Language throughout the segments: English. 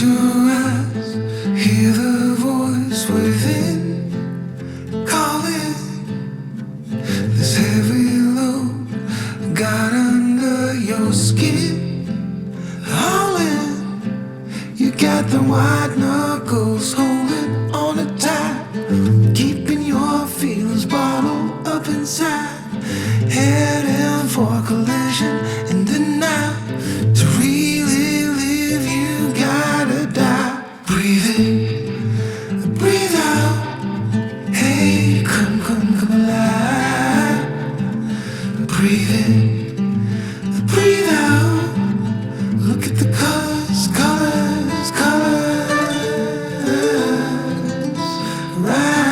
your eyes, hear the voice within calling. This heavy load got under your skin, hauling. You got the white knuckles holding on it tight, keeping your feelings bottled up inside, heading for a collision in the night. To really live, you gotta die. Breathe in, breathe out. Hey, come alive. Breathe in, breathe out. Look at the colors, colors, colors. Right.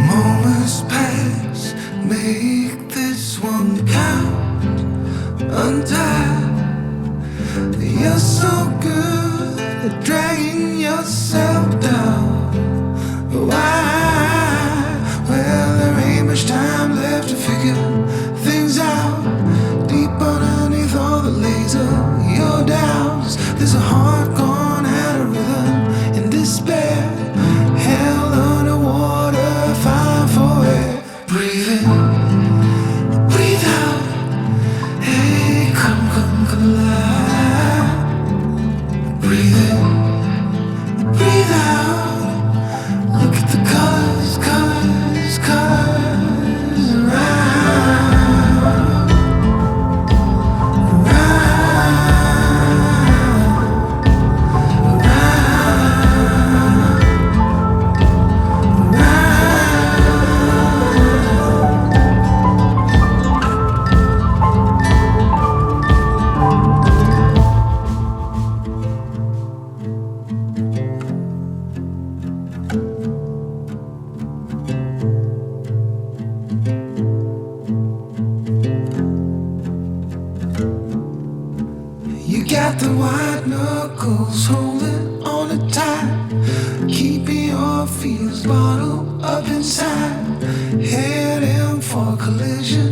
Moments pass, make this one count. Untie. You're so good at dragging yourself down. Why? Well, there ain't much time left to figure things out. Deep underneath all the laser, your doubts. There's a heart gone out of rhythm in despair. Hell underwater, fine for air. Breathe in, breathe out. Hey, come alive. Breathe in, breathe out. Look at the colors, colors, colors around, You got the white knuckles holding on it tight, keeping your feelings bottled up inside, heading for a collision